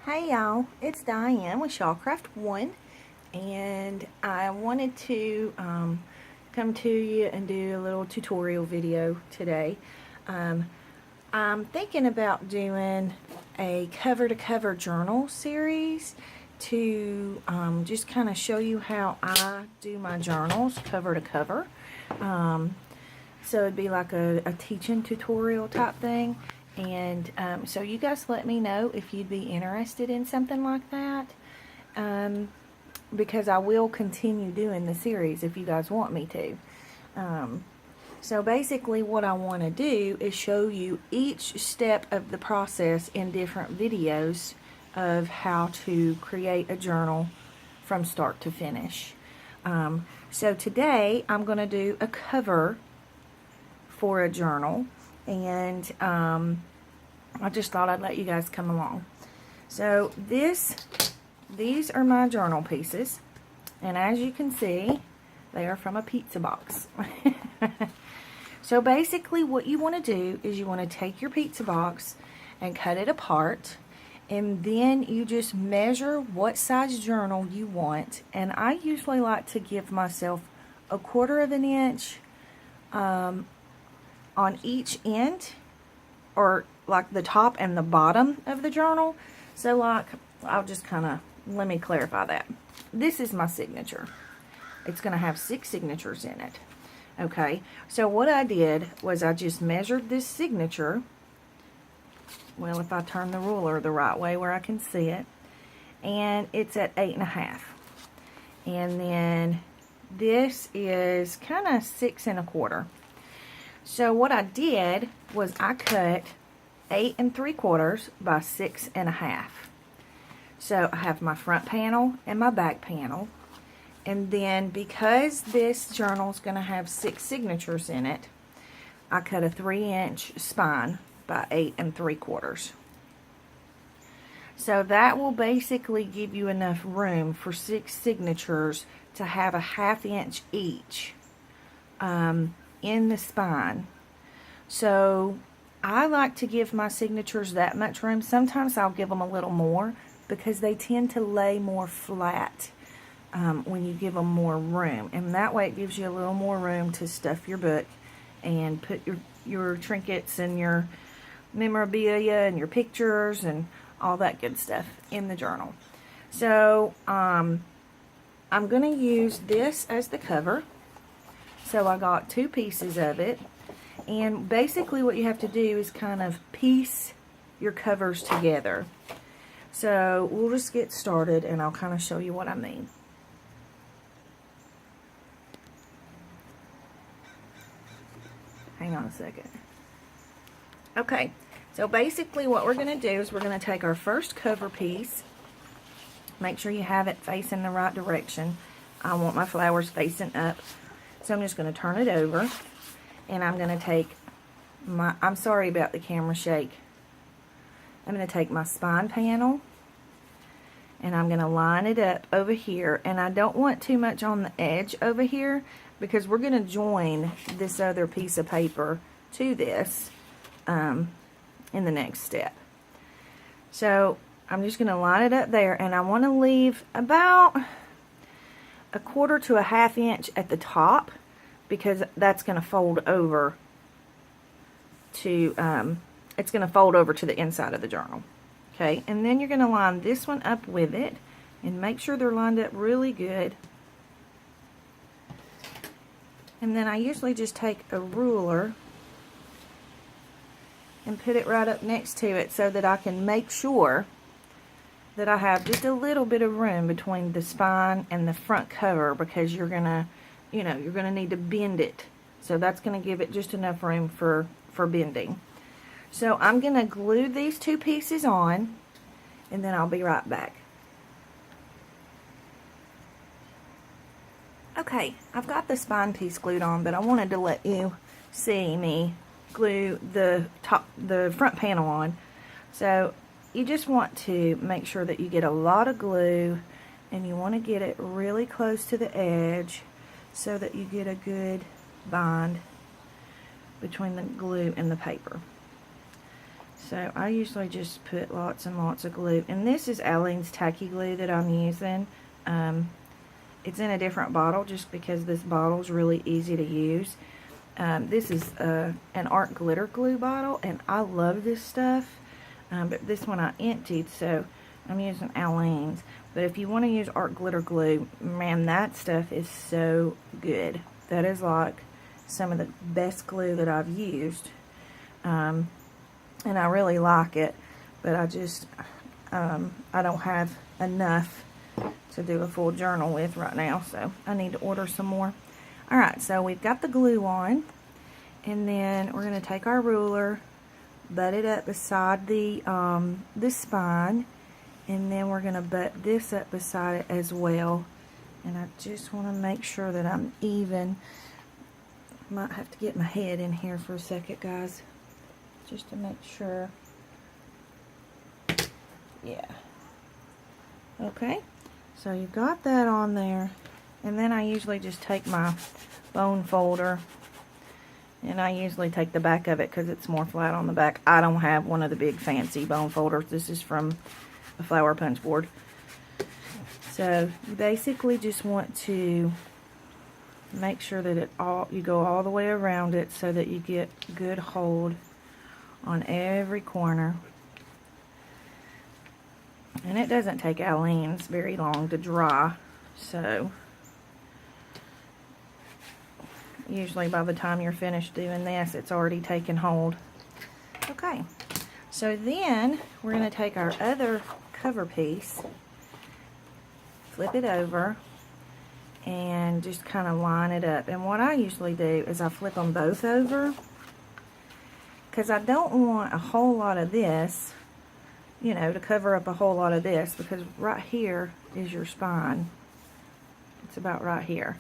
Hey y'all, it's Diane with Shawcraft One, and I wanted to come to you and do a little tutorial video today. I'm thinking about doing a cover-to-cover journal series to just kind of show you how I do my journals cover to cover. So it'd be like a teaching tutorial type thing. And so you guys let me know if you'd be interested in something like that, because I will continue doing the series if you guys want me to. So basically what I want to do is show you each step of the process in different videos of how to create a journal from start to finish. So today I'm going to do a cover for a journal, and I just thought I'd let you guys come along. So these are my journal pieces, and as you can see, they are from a pizza box. So basically what you want to do is you want to take your pizza box and cut it apart, and then you just measure what size journal you want. And I usually like to give myself 1/4 of an inch on each end, or like the top and the bottom of the journal. So like, I'll just let me clarify that. This is my signature. It's going to have 6 signatures in it. Okay, so what I did was I just measured this signature. Well, if I turn the ruler the right way where I can see it, and it's at 8.5. And then this is kind of 6 1/4. So what I did was I cut 8 3/4 by 6 1/2. So I have my front panel and my back panel. And then because this journal is going to have 6 signatures in it, I cut a 3-inch spine by 8 3/4. So that will basically give you enough room for 6 signatures to have a 1/2 inch each in the spine. So I like to give my signatures that much room. Sometimes I'll give them a little more because they tend to lay more flat when you give them more room, and that way it gives you a little more room to stuff your book and put your trinkets and your memorabilia and your pictures and all that good stuff in the journal. So I'm going to use this as the cover. So I got 2 pieces of it, and basically what you have to do is kind of piece your covers together. So we'll just get started and I'll kind of show you what I mean. Hang on a second. Okay, so basically what we're going to do is we're going to take our first cover piece. Make sure you have it facing the right direction. I want my flowers facing up. So I'm just going to turn it over, and I'm going to take my, I'm sorry about the camera shake. I'm going to take my spine panel, and I'm going to line it up over here. And I don't want too much on the edge over here because we're going to join this other piece of paper to this in the next step. So I'm just going to line it up there, and I want to leave about 1/4 to a 1/2 inch at the top, because that's going to fold over to it's going to fold over to the inside of the journal. Okay, and then you're going to line this one up with it and make sure they're lined up really good. And then I usually just take a ruler and put it right up next to it so that I can make sure that I have just a little bit of room between the spine and the front cover, because you're gonna, you're gonna need to bend it. So that's gonna give it just enough room for bending. So I'm gonna glue these 2 pieces on, and then I'll be right back. Okay, I've got the spine piece glued on, but I wanted to let you see me glue the front panel on. So you just want to make sure that you get a lot of glue, and you want to get it really close to the edge so that you get a good bind between the glue and the paper. So I usually just put lots and lots of glue. And this is Aleene's tacky glue that I'm using. It's in a different bottle just because this bottle is really easy to use. This is an art glitter glue bottle, and I love this stuff. But this one I emptied, so I'm using Aleene's. But if you want to use art glitter glue, man, that stuff is so good. That is like some of the best glue that I've used. And I really like it, but I just, I don't have enough to do a full journal with right now, so I need to order some more. Alright, so we've got the glue on, and then we're going to take our ruler, butt it up beside the spine, and then we're going to butt this up beside it as well. And I just want to make sure that I'm even. Might have to get my head in here for a second, guys, just to make sure. Yeah. Okay, so you've got that on there, and then I usually just take my bone folder, and I usually take the back of it because it's more flat on the back. I don't have one of the big fancy bone folders. This is from a flower punch board. So you basically just want to make sure that you go all the way around it so that you get good hold on every corner. And it doesn't take Aleene's very long to dry, so usually by the time you're finished doing this, it's already taken hold. Okay, so then we're going to take our other cover piece, flip it over, and just kind of line it up. And what I usually do is I flip them both over, because I don't want a whole lot of this, you know, to cover up a whole lot of this, because right here is your spine. It's about right here.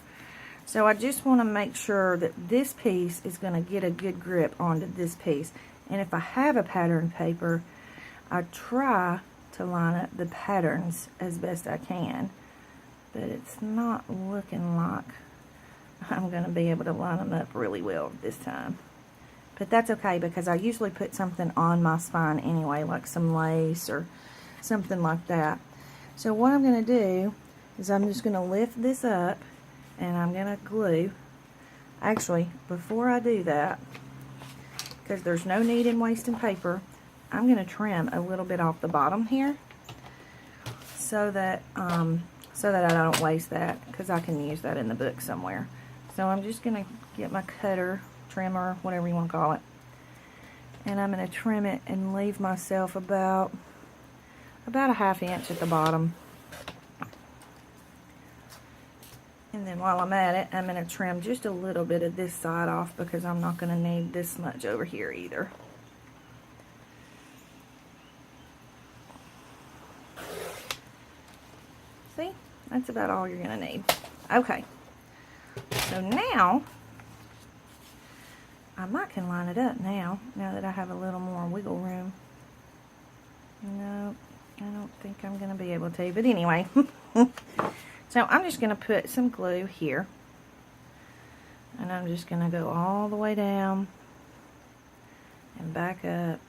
So I just want to make sure that this piece is going to get a good grip onto this piece. And if I have a pattern paper, I try to line up the patterns as best I can. But it's not looking like I'm going to be able to line them up really well this time. But that's okay, because I usually put something on my spine anyway, like some lace or something like that. So what I'm going to do is I'm just going to lift this up, and I'm going to glue. Actually, before I do that, because there's no need in wasting paper, I'm going to trim a little bit off the bottom here so that I don't waste that, because I can use that in the book somewhere. So I'm just going to get my cutter, trimmer, whatever you want to call it, and I'm going to trim it and leave myself about a 1/2 inch at the bottom. And then while I'm at it, I'm going to trim just a little bit of this side off, because I'm not going to need this much over here either. See? That's about all you're going to need. Okay. So now, I might can line it up now that I have a little more wiggle room. No, I don't think I'm going to be able to. But anyway, so I'm just going to put some glue here. And I'm just going to go all the way down and back up.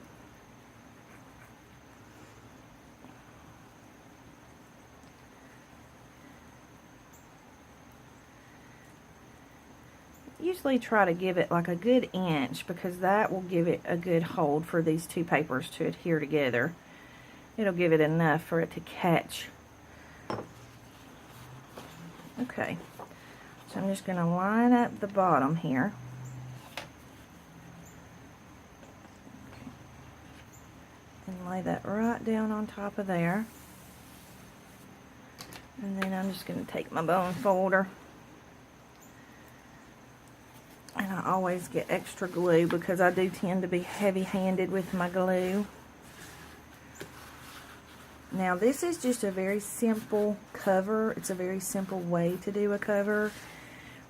Usually try to give it like a good inch, because that will give it a good hold for these two papers to adhere together. It'll give it enough for it to catch. Okay, so I'm just going to line up the bottom here. And lay that right down on top of there. And then I'm just going to take my bone folder. And I always get extra glue, because I do tend to be heavy-handed with my glue. Now this is just a very simple cover. It's a very simple way to do a cover.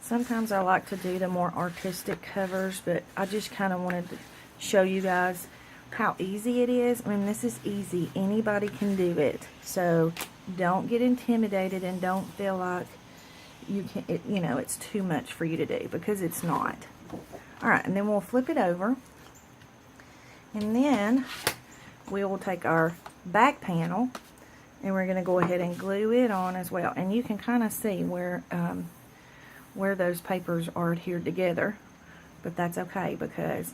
Sometimes I like to do the more artistic covers, but I just kind of wanted to show you guys how easy it is. I mean, this is easy. Anybody can do it. So don't get intimidated, and don't feel like you know, it's too much for you to do, because it's not. Alright, and then we'll flip it over, and then we will take our back panel and we're going to go ahead and glue it on as well. And you can kind of see where those papers are adhered together, but that's okay because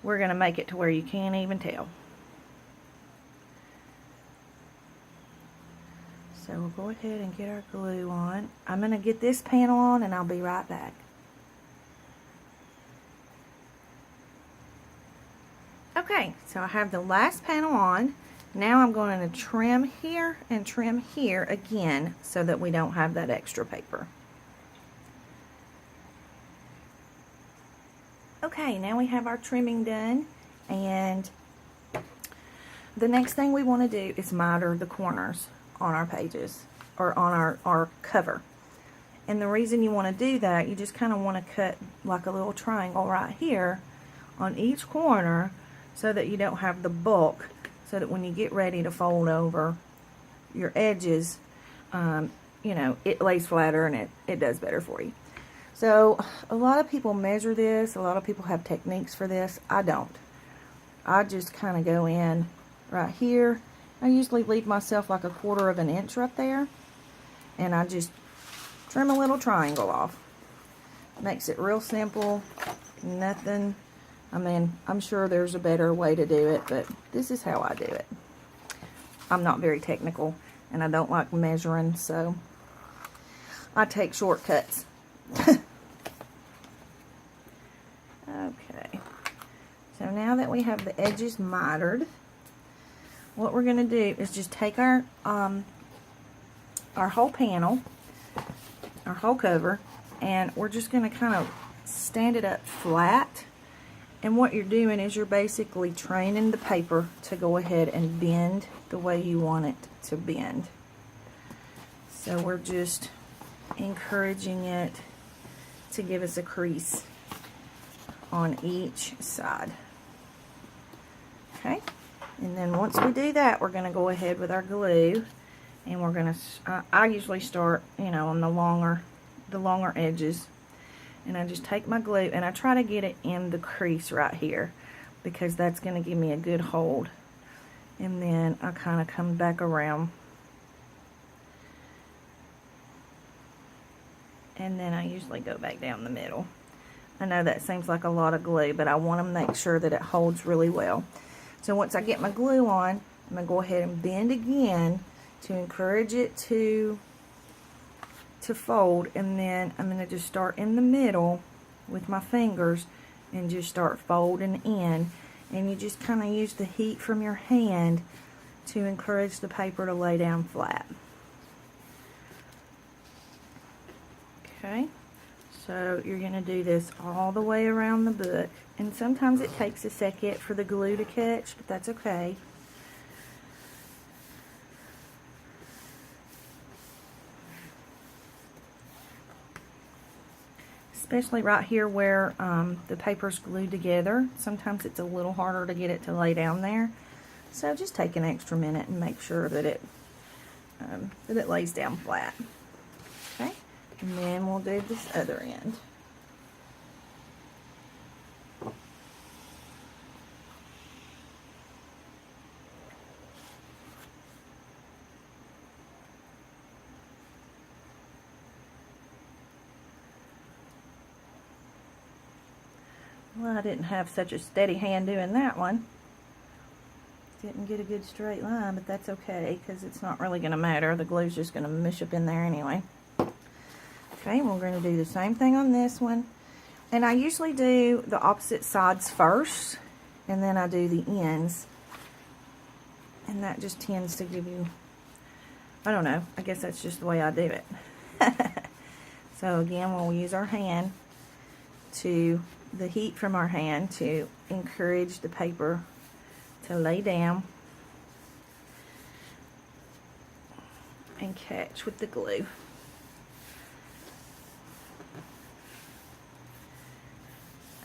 we're going to make it to where you can't even tell. So we'll go ahead and get our glue on. I'm going to get this panel on and I'll be right back. Okay, so I have the last panel on. Now I'm going to trim here and trim here again so that we don't have that extra paper. Okay, now we have our trimming done, and the next thing we want to do is miter the corners on our pages, or on our cover. And the reason you want to do that, you just kind of want to cut like a little triangle right here on each corner so that you don't have the bulk, so that when you get ready to fold over your edges, you know, it lays flatter and it does better for you. So a lot of people measure this, a lot of people have techniques for this. I don't. I just kind of go in right here. I usually leave myself like 1/4 of an inch right there, and I just trim a little triangle off. Makes it real simple, nothing. I mean, I'm sure there's a better way to do it, but this is how I do it. I'm not very technical, and I don't like measuring, so I take shortcuts. Okay, so now that we have the edges mitered, what we're going to do is just take our whole panel, our whole cover, and we're just going to kind of stand it up flat. And what you're doing is you're basically training the paper to go ahead and bend the way you want it to bend. So we're just encouraging it to give us a crease on each side. Okay, and then once we do that, we're going to go ahead with our glue, and we're going to, I usually start, you know, on the longer edges, and I just take my glue and I try to get it in the crease right here because that's going to give me a good hold. And then I kind of come back around, and then I usually go back down the middle. I know that seems like a lot of glue, but I want to make sure that it holds really well. So once I get my glue on, I'm going to go ahead and bend again to encourage it to fold, and then I'm going to just start in the middle with my fingers and just start folding in. And you just kind of use the heat from your hand to encourage the paper to lay down flat. Okay, so you're going to do this all the way around the book, and sometimes it takes a second for the glue to catch, but that's okay. Especially right here where the paper's glued together. Sometimes it's a little harder to get it to lay down there. So just take an extra minute and make sure that it lays down flat. Okay, and then we'll do this other end. Well, I didn't have such a steady hand doing that one. Didn't get a good straight line, but that's okay because it's not really going to matter. The glue's just going to mush up in there anyway. Okay, we're going to do the same thing on this one. And I usually do the opposite sides first, and then I do the ends. And that just tends to give you, I don't know, I guess that's just the way I do it. So again, we'll use our hand the heat from our hand to encourage the paper to lay down and catch with the glue.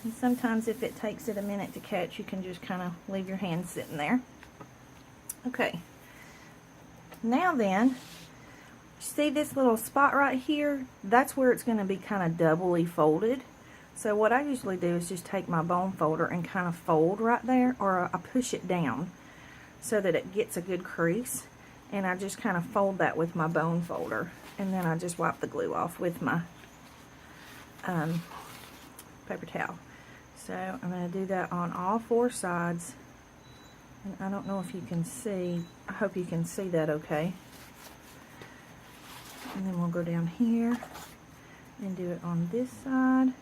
And sometimes if it takes it a minute to catch, you can just kind of leave your hand sitting there. Okay, now then, see this little spot right here? That's where it's going to be kind of doubly folded. So what I usually do is just take my bone folder and kind of fold right there, or I push it down so that it gets a good crease, and I just kind of fold that with my bone folder, and then I just wipe the glue off with my paper towel. So I'm going to do that on all 4 sides, and I don't know if you can see, I hope you can see that okay. And then we'll go down here and do it on this side,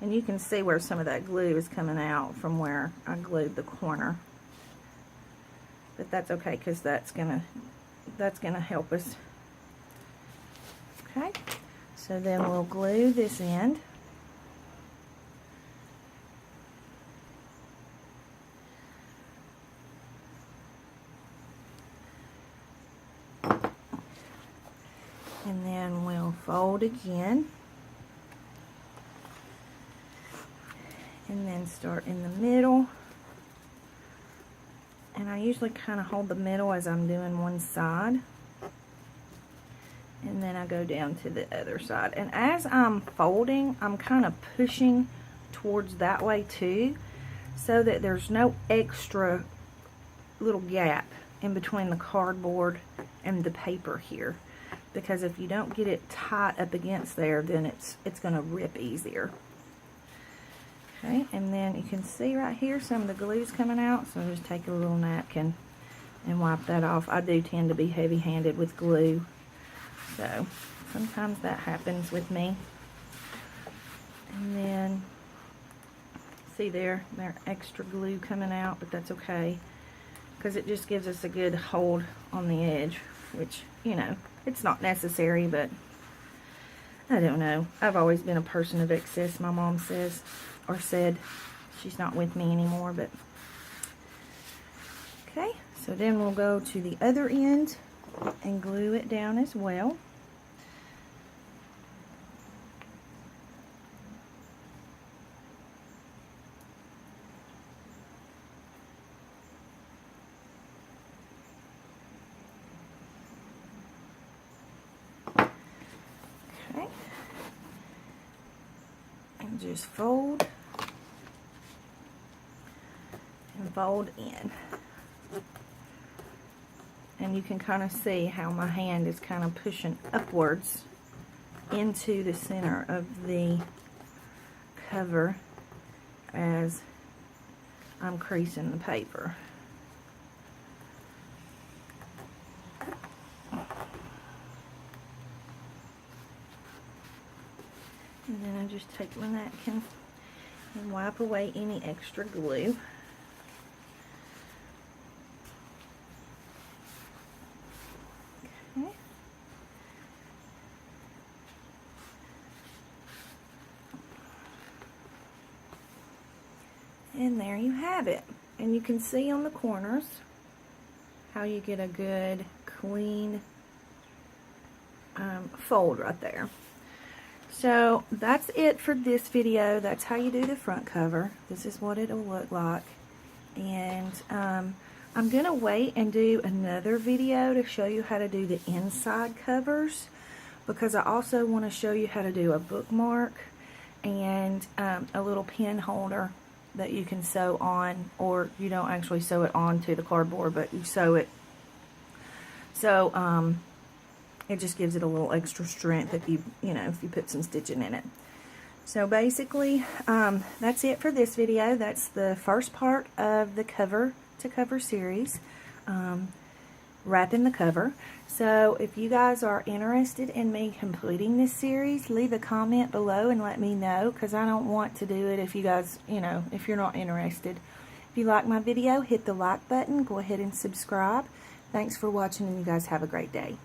and you can see where some of that glue is coming out from where I glued the corner, but that's okay because that's gonna help us. Okay, so then we'll glue this end. And then we'll fold again. And then start in the middle. And I usually kind of hold the middle as I'm doing one side. And then I go down to the other side. And as I'm folding, I'm kind of pushing towards that way too, so that there's no extra little gap in between the cardboard and the paper here. Because if you don't get it tight up against there, then it's going to rip easier. Okay, and then you can see right here some of the glue's coming out, so I'll just take a little napkin and wipe that off. I do tend to be heavy-handed with glue, so sometimes that happens with me. And then, see there's extra glue coming out, but that's okay, because it just gives us a good hold on the edge, which, you know, it's not necessary, but I don't know. I've always been a person of excess, my mom says, or said. She's not with me anymore, but okay. So then we'll go to the other end and glue it down as well. Okay. And just fold and fold in. And you can kind of see how my hand is kind of pushing upwards into the center of the cover as I'm creasing the paper. And then I just take my napkin and wipe away any extra glue. Okay. And there you have it. And you can see on the corners how you get a good, clean fold right there. So that's it for this video. That's how you do the front cover. This is what it'll look like. And I'm going to wait and do another video to show you how to do the inside covers, because I also want to show you how to do a bookmark and a little pen holder that you can sew on, or you don't actually sew it onto the cardboard, but you sew it. So it just gives it a little extra strength if you put some stitching in it. So basically, that's it for this video. That's the first part of the cover to cover series, wrapping the cover. So if you guys are interested in me completing this series, leave a comment below and let me know, because I don't want to do it if you guys, if you're not interested. If you like my video, hit the like button, go ahead and subscribe. Thanks for watching, and you guys have a great day.